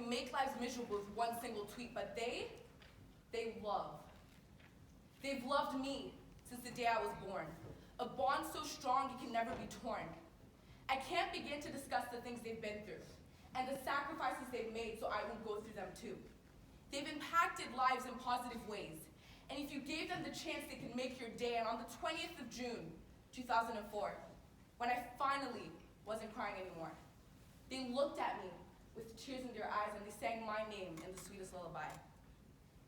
make lives miserable with one single tweet, but they love. They've loved me since the day I was born. A bond so strong it can never be torn. I can't begin to discuss the things they've been through and the sacrifices they've made so I won't go through them too. They've impacted lives in positive ways. And if you gave them the chance, they could make your day. And on the 20th of June, 2004, when I finally wasn't crying anymore, they looked at me with tears in their eyes and they sang my name in the sweetest lullaby.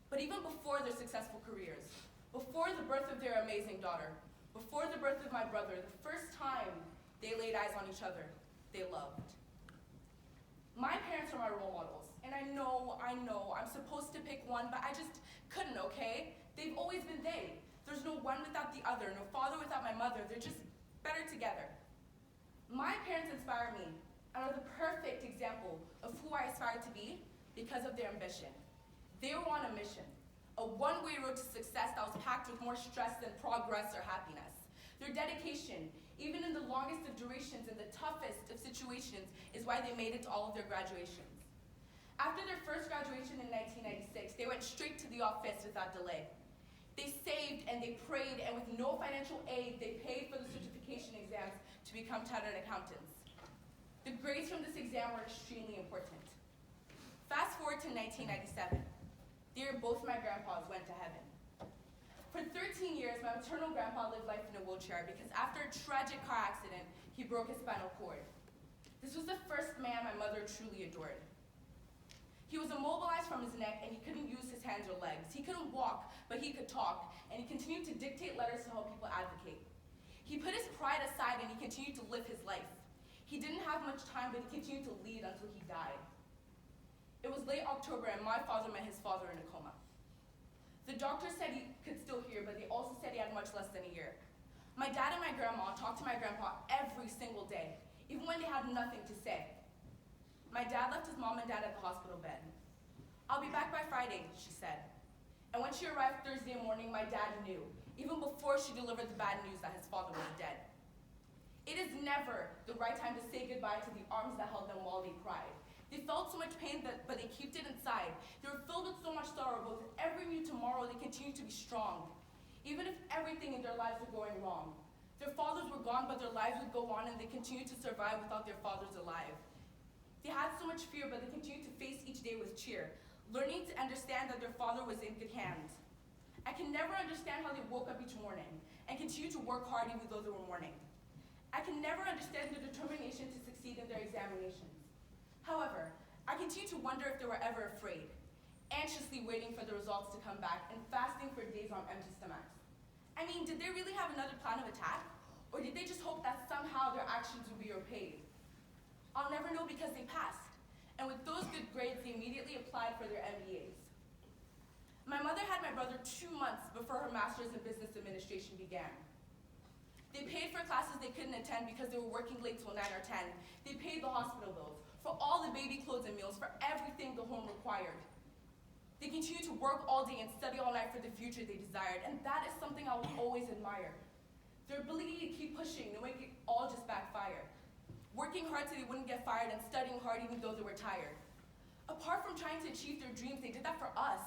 But even before their successful careers, before the birth of their amazing daughter, before the birth of my brother, the first time they laid eyes on each other, they loved. My parents are my role models, and I know, I'm supposed to pick one, but I just couldn't, okay? They've always been they. There's no one without the other, no father without my mother. They're just better together. My parents inspire me and are the perfect example of who I aspire to be because of their ambition. They were on a mission, a one-way road to success that was packed with more stress than progress or happiness. Their dedication, even in the longest of durations and the toughest of situations, is why they made it to all of their graduations. After their first graduation in 1996, they went straight to the office without delay. They saved and they prayed, and with no financial aid, they paid for the certification exams to become chartered accountants. The grades from this exam were extremely important. Fast forward to 1997. The year both my grandpas went to heaven. For 13 years, my maternal grandpa lived life in a wheelchair because after a tragic car accident, he broke his spinal cord. This was the first man my mother truly adored. He was immobilized from his neck and he couldn't use his hands or legs. He couldn't walk, but he could talk, and he continued to dictate letters to help people advocate. He put his pride aside and he continued to live his life. He didn't have much time, but he continued to lead until he died. It was late October and my father met his father in a coma. The doctor said he could still hear, but they also said he had much less than a year. My dad and my grandma talked to my grandpa every single day, even when they had nothing to say. My dad left his mom and dad at the hospital bed. I'll be back by Friday, she said. And when she arrived Thursday morning, my dad knew, even before she delivered the bad news, that his father was dead. It is never the right time to say goodbye to the arms that held them while they cried. They felt so much pain, but they kept it inside. They were filled with so much sorrow, but with every new tomorrow, they continued to be strong. Even if everything in their lives were going wrong. Their fathers were gone, but their lives would go on, and they continued to survive without their fathers alive. They had so much fear, but they continued to face each day with cheer, learning to understand that their father was in good hands. I can never understand how they woke up each morning and continued to work hard even though they were mourning. I can never understand their determination to succeed in their examinations. However, I continue to wonder if they were ever afraid, anxiously waiting for the results to come back and fasting for days on empty stomachs. I mean, did they really have another plan of attack? Or did they just hope that somehow their actions would be repaid? I'll never know because they passed. And with those good grades, they immediately applied for their MBAs. My mother had my brother 2 months before her master's in business administration began. They paid for classes they couldn't attend because they were working late till 9 or 10. They paid the hospital bills, for all the baby clothes and meals, for everything the home required. They continued to work all day and study all night for the future they desired, and that is something I will always admire. Their ability to keep pushing, knowing it all just backfired. Working hard so they wouldn't get fired and studying hard even though they were tired. Apart from trying to achieve their dreams, they did that for us.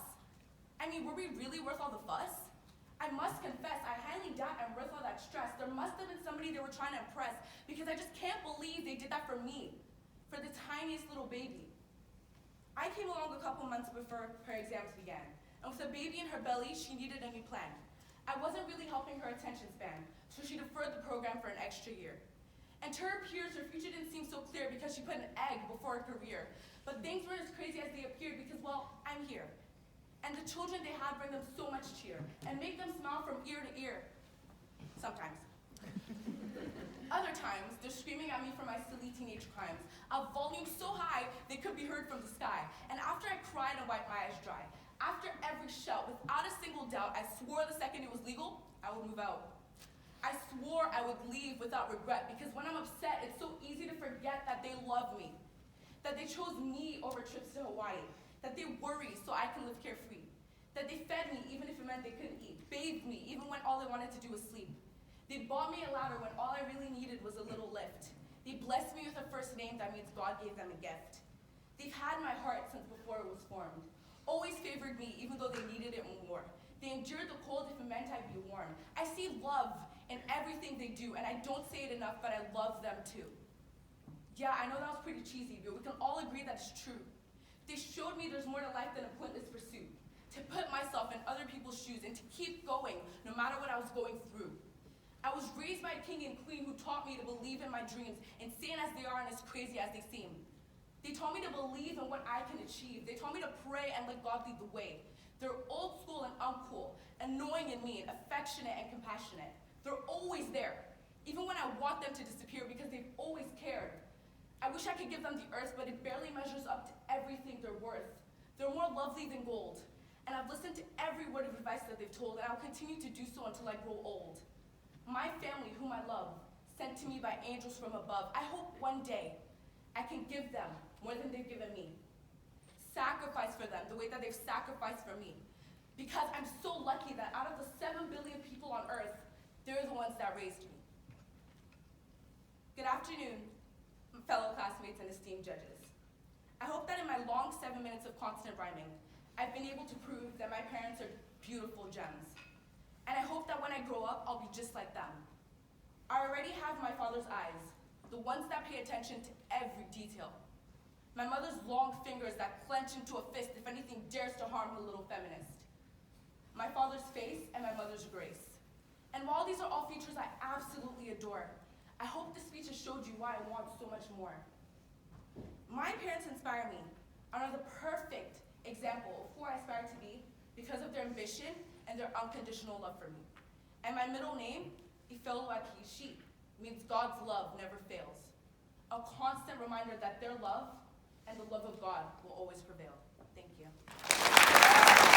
I mean, were we really worth all the fuss? I must confess, I highly doubt I'm worth all that stress. There must have been somebody they were trying to impress, because I just can't believe they did that for me, for the tiniest little baby. I came along a couple months before her exams began, and with a baby in her belly, she needed a new plan. I wasn't really helping her attention span, so she deferred the program for an extra year. And to her peers, her future didn't seem so clear because she put an egg before a career. But things weren't as crazy as they appeared because, well, I'm here. And the children they have bring them so much cheer and make them smile from ear to ear. Sometimes. Other times, they're screaming at me for my silly teenage crimes, a volume so high they could be heard from the sky. And after I cried and wiped my eyes dry, after every shout, without a single doubt, I swore the second it was legal, I would move out. I swore I would leave without regret, because when I'm upset, it's so easy to forget that they love me, that they chose me over trips to Hawaii, that they worry so I can live carefree, that they fed me even if it meant they couldn't eat, bathed me even when all they wanted to do was sleep. They bought me a ladder when all I really needed was a little lift. They blessed me with a first name that means God gave them a gift. They've had my heart since transformed. Always favored me even though they needed it more. They endured the cold if it meant I'd be warm. I see love in everything they do, and I don't say it enough, but I love them too. Yeah, I know that was pretty cheesy, but we can all agree that it's true. They showed me there's more to life than a pointless pursuit. To put myself in other people's shoes and to keep going no matter what I was going through. I was raised by a king and queen who taught me to believe in my dreams, insane as they are and as crazy as they seem. They taught me to believe in what I can achieve. They taught me to pray and let God lead the way. They're old school and uncool, annoying and mean, affectionate and compassionate. They're always there, even when I want them to disappear because they've always cared. I wish I could give them the earth, but it barely measures up to everything they're worth. They're more lovely than gold, and I've listened to every word of advice that they've told, and I'll continue to do so until I grow old. My family, whom I love, sent to me by angels from above. I hope one day I can give them more than they've given me. Sacrifice for them the way that they've sacrificed for me. Because I'm so lucky that out of the 7 billion people on earth, they're the ones that raised me. Good afternoon, fellow classmates and esteemed judges. I hope that in my long 7 minutes of constant rhyming, I've been able to prove that my parents are beautiful gems. And I hope that when I grow up, I'll be just like them. I already have my father's eyes, the ones that pay attention to every detail. My mother's long fingers that clench into a fist if anything dares to harm the little feminist. My father's face and my mother's grace. And while these are all features I absolutely adore, I hope this speech has showed you why I want so much more. My parents inspire me and are the perfect example of who I aspire to be because of their ambition and their unconditional love for me. And my middle name, Kiishi, means God's love never fails. A constant reminder that their love and the love of God will always prevail.